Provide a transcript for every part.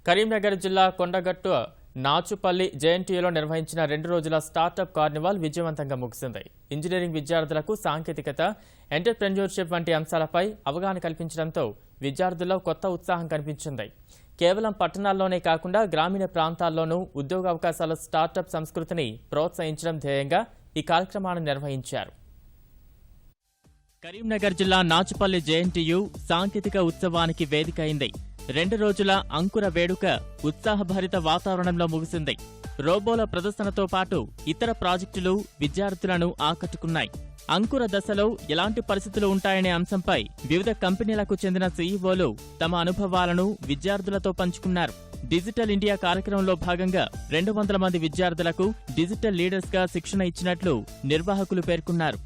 కరీంనగర్ జిల్లా కొండగట్టు నాచుపల్లి జేఎన్టీయూలో నిర్వహించిన 2 రోజుల స్టార్టప్ కార్నివాల్ విజయవంతంగా ముగిసింది. ఇంజనీరింగ్ విద్యార్థులకు సాంకేతికత, ఎంటర్‌ప్రెన్యూర్‌షిప్ వంటి అంశాలపై అవగాహన కల్పించడంతో విద్యార్థుల్లో కొత్త ఉత్సాహం కనిపించింది. కేవలం పట్టణాల్లోనే కాకుండా గ్రామీణ ప్రాంతాల్లోనూ ఉద్యోగావకాశాల స్టార్టప్ సంస్కృతిని ప్రోత్సహించడం ధ్యేయంగా ఈ కార్యక్రమాన్ని నిర్వహించారు. కరీంనగర్ జిల్లా నాచుపల్లి జేఎన్టీయూ సాంకేతిక ఉత్సవానికి వేదిక అయింది. 2 రోజుల అంకుర వేడుక ఉత్సాహభరిత వాతావరణంలో ముగిసింది. రోబోల ప్రదర్శనతో పాటు ఇతర ప్రాజెక్టులు విద్యార్థులను ఆకట్టుకున్నాయి. అంకుర దశలో ఎలాంటి పరిస్థితులు ఉంటాయనే అంశంపై వివిధ కంపెనీలకు చెందిన సీఈఓలు తమ అనుభవాలను విద్యార్థులతో పంచుకున్నారు. డిజిటల్ ఇండియా కార్యక్రమంలో భాగంగా 200 మంది విద్యార్థులకు డిజిటల్ లీడర్స్ గా శిక్షణ ఇచ్చినట్లు నిర్వాహకులు పేర్కొన్నారు.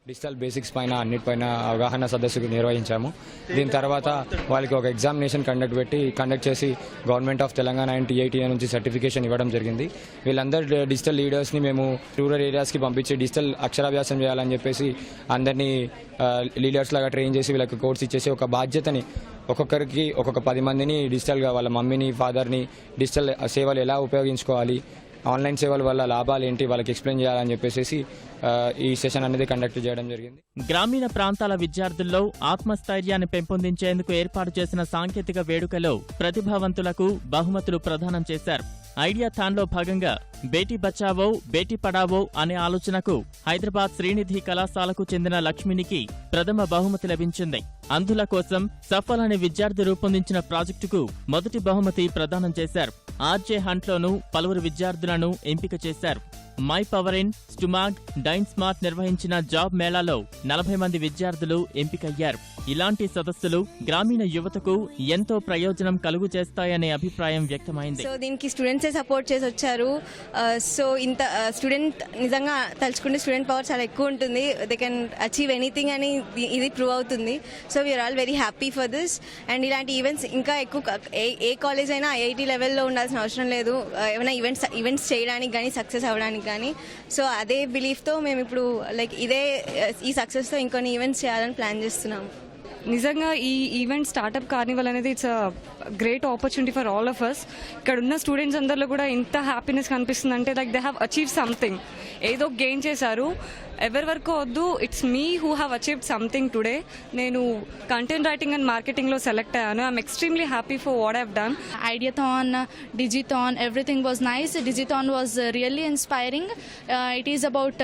డిజిటల్ బేసిక్స్ పైన అన్నిటిపైన అవగాహన సదస్సుకు నిర్వహించాము. దీని తర్వాత వాళ్ళకి ఒక ఎగ్జామినేషన్ కండక్ట్ చేసి గవర్నమెంట్ ఆఫ్ తెలంగాణ అండ్ టీఐటీఏ నుంచి సర్టిఫికేషన్ ఇవ్వడం జరిగింది. వీళ్ళందరూ డిజిటల్ లీడర్స్ని మేము రూరల్ ఏరియాస్కి పంపించి డిజిటల్ అక్షరాభ్యాసం చేయాలని చెప్పేసి అందరినీ లీడర్స్ లాగా ట్రైన్ చేసి వీళ్ళకి కోర్స్ ఇచ్చేసి ఒక బాధ్యతని ఒక్కొక్కరికి ఒక్కొక్క 10 మందిని డిజిటల్గా వాళ్ళ మమ్మీని ఫాదర్ని డిజిటల్ సేవలు ఎలా ఉపయోగించుకోవాలి, ఆన్లైన్ సేవల వల్ల లాభాలు ఏంటి వాళ్ళకి ఎక్స్ప్లెయిన్ చేయాలని చెప్పేసి ఈ సెషన్ అనేది కండక్ట్ చేయడం జరిగింది. గ్రామీణ ప్రాంతాల విద్యార్థుల్లో ఆత్మస్థైర్యాన్ని పెంపొందించేందుకు ఏర్పాటు చేసిన సాంకేతిక వేడుకలో ప్రతిభావంతులకు బహుమతులు ప్రదానం చేశారు. ఐడియాథాన్లో భాగంగా బేటీ బచావో బేటీ పడావో అనే ఆలోచనకు హైదరాబాద్ శ్రీనిధి కళాశాలకు చెందిన లక్ష్మినికి ప్రథమ బహుమతి లభించింది. అంధుల కోసం సఫల్ అనే విద్యార్థి రూపొందించిన ప్రాజెక్టుకు మొదటి బహుమతి ప్రదానం చేశారు. ఆర్జే హంట్లోనూ పలువురు విద్యార్థులను ఎంపిక చేశారు. మై పవర్ ఇన్, స్టుమాగ్, డైన్ స్మార్ట్ నిర్వహించిన జాబ్ మేళాలో 40 మంది విద్యార్థులు ఎంపికయ్యారు. ఇలాంటి సదస్సులు గ్రామీణ యువతకు ఎంతో ప్రయోజనం కలుగు చేస్తాయనే అభిప్రాయం వ్యక్తమైంది. సో దీనికి స్టూడెంట్సే సపోర్ట్ చేసి వచ్చారు. సో ఇంత స్టూడెంట్ నిజంగా తలుచుకుంటే స్టూడెంట్ పవర్ చాలా ఎక్కువ ఉంటుంది. దే కెన్ అచీవ్ ఎనీథింగ్ అని ఇది ప్రూవ్ అవుతుంది. So we're all very happy for this. And ఇలాంటి ఈవెంట్స్ ఇంకా ఎక్కువ ఏ కాలేజ్ అయినా ఐఐటీ లెవెల్లో ఉండాల్సిన అవసరం లేదు. ఏమైనా ఈవెంట్స్ చేయడానికి కానీ సక్సెస్ అవ్వడానికి కానీ. సో అదే బిలీఫ్తో మేము ఇప్పుడు ఈ సక్సెస్తో ఇంకొన్ని ఈవెంట్స్ చేయాలని ప్లాన్ చేస్తున్నాము. నిజంగా ఈ ఈవెంట్ స్టార్టప్ కార్నివల్ అనేది it's a great opportunity for all of us. ఇక్కడ ఉన్న స్టూడెంట్స్ అందరిలో కూడా ఇంత హ్యాపీనెస్ కనిపిస్తుంది అంటే దే హ్యావ్ అచీవ్ సంథింగ్, ఏదో గెయిన్ చేశారు. ఎవరి వరకు వద్దు, it's me who have achieved something today. నేను కంటెంట్ రైటింగ్ అండ్ మార్కెటింగ్లో సెలెక్ట్ అయ్యాను. I'm extremely happy for what I've done. Ideathon, Digithon, everything was nice. Digithon was really inspiring. It is about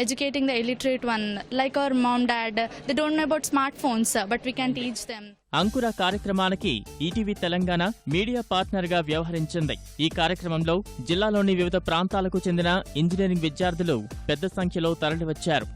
educating the illiterate one, like our mom, dad. They don't know about smartphones, but we can teach them. అంకుర కార్యక్రమానికి ETV Telangana media partner గా వ్యవహరించింది. ఈ కార్యక్రమంలో జిల్లాలోని వివిధ ప్రాంతాలకు చెందిన ఇంజనీరింగ్ విద్యార్థులు పెద్ద సంఖ్యలో తరలివచ్చారు.